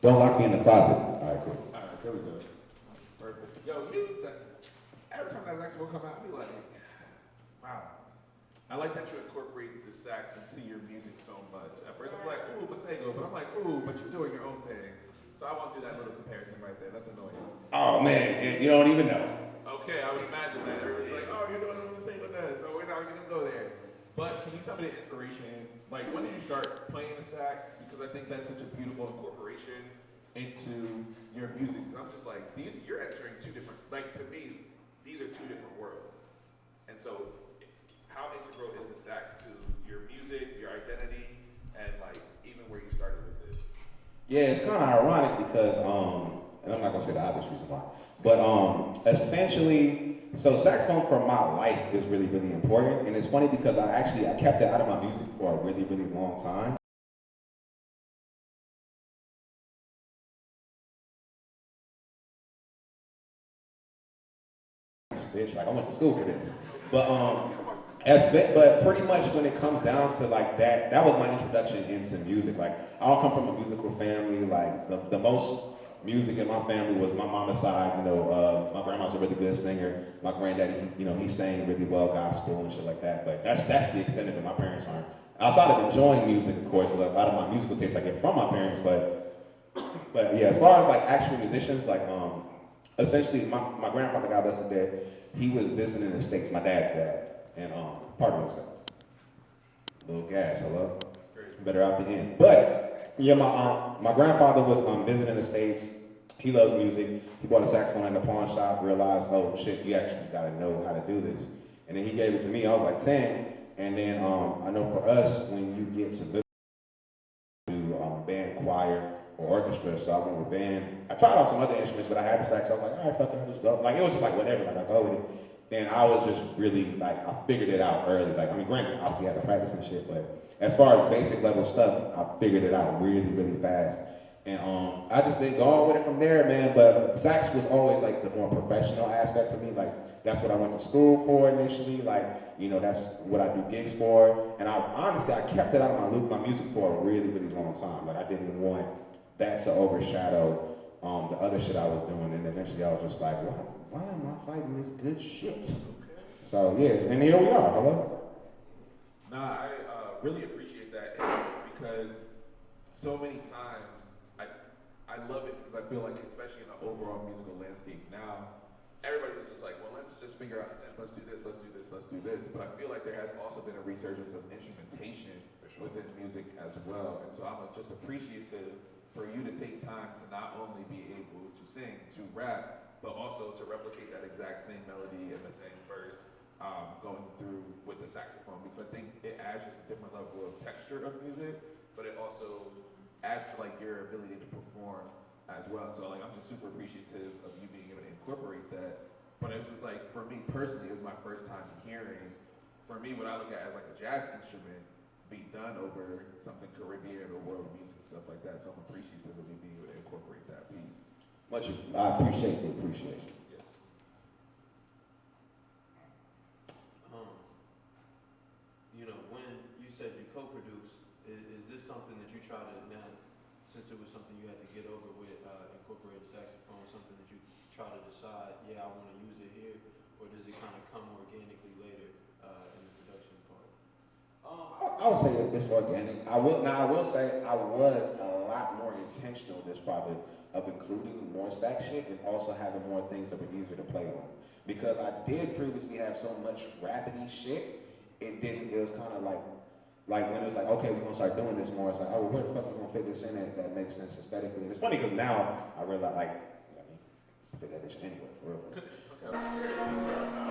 Don't lock me in the closet. All right, cool. All right, there we go. Perfect. Yo, every time that saxophone come out, I be like, wow. I like that you incorporate the sax into your music so much. At first I'm like, ooh, Masego, but I'm like, ooh, but you're doing your own thing. So I won't do that little comparison right there. That's annoying. Oh man, you don't even know. Okay, I would imagine that. Everybody's like, oh, you're doing what Masego does, so we're not going to go there. But can you tell me the inspiration? Like, when did you start playing the sax? Because I think that's such a beautiful incorporation into your music. I'm just like, you're entering two different, like to me, these are two different worlds. And so, how integral is the sax to your music, your identity, and like even where you started with it? Yeah, it's kind of ironic because, and I'm not gonna say the obvious reason why, but essentially, so saxophone for my life is really, really important, and it's funny because I kept it out of my music for a really, really long time. Bitch, like I went to school for this, but pretty much when it comes down to like that was my introduction into music. Like I don't come from a musical family. Like the most music in my family was my mama's side. You know, my grandma's a really good singer. My granddaddy, he sang really well gospel and shit like that. But that's the extent of it. My parents aren't. Outside of enjoying music, of course, because a lot of my musical tastes I get from my parents. But yeah, as far as like actual musicians, like essentially my grandfather, God bless his dead, he was visiting the States, my dad's dad, and pardon himself. Little gas, hello? Better out the end. But yeah, my grandfather was visiting the States. He loves music. He bought a saxophone in the pawn shop, realized, oh shit, you actually gotta know how to do this. And then he gave it to me, I was like 10. And then I know for us, when you get to do band, choir, or orchestra, so I went with band. I tried out some other instruments, but I had the sax, so I was like, all right, fuck it, I'll just go. Like, it was just like, whatever, like, I go with it. And I was just really, like, I figured it out early. Like, I mean, granted, obviously I had to practice and shit, but as far as basic level stuff, I figured it out really, really fast. And I just been going with it from there, man. But sax was always like the more professional aspect for me. Like that's what I went to school for initially. Like that's what I do gigs for. And I kept it out of my music for a really, really long time. Like I didn't want that to overshadow the other shit I was doing. And eventually I was just like, why am I fighting this good shit? So yes, and here we are. Hello. Nah, I really appreciate that because so many times. I love it because I feel like, especially in the overall musical landscape now, everybody was just like, well, let's just figure out a sense. Let's do this, let's do this, let's do this. But I feel like there has also been a resurgence of instrumentation within music as well. And so I'm just appreciative for you to take time to not only be able to sing, to rap, but also to replicate that exact same melody and the same verse going through with the saxophone. Because I think it adds just a different level of texture of music, but it also adds to like your ability to perform as well. So like I'm just super appreciative of you being able to incorporate that. But it was like, for me personally, it was my first time hearing, for me, what I look at as like a jazz instrument be done over something Caribbean or world music and stuff like that. So I'm appreciative of you being able to incorporate that piece. I appreciate the appreciation. Yes. When you said you co-produce, is this something that you try to now, since it was something you had to get over with incorporating saxophone, something that you try to decide, yeah, I want to use it here, or does it kind of come organically later in the production part? I would say it's organic. I will say I was a lot more intentional this project of including more sax shit and also having more things that were easier to play on. Because I did previously have so much rapidy shit, it was kind of like when it was like, okay, we're gonna start doing this more, it's like, oh, well, where the fuck are we gonna fit this in that makes sense aesthetically? And it's funny because now I realize, like, fit that shit anyway, for real. Okay.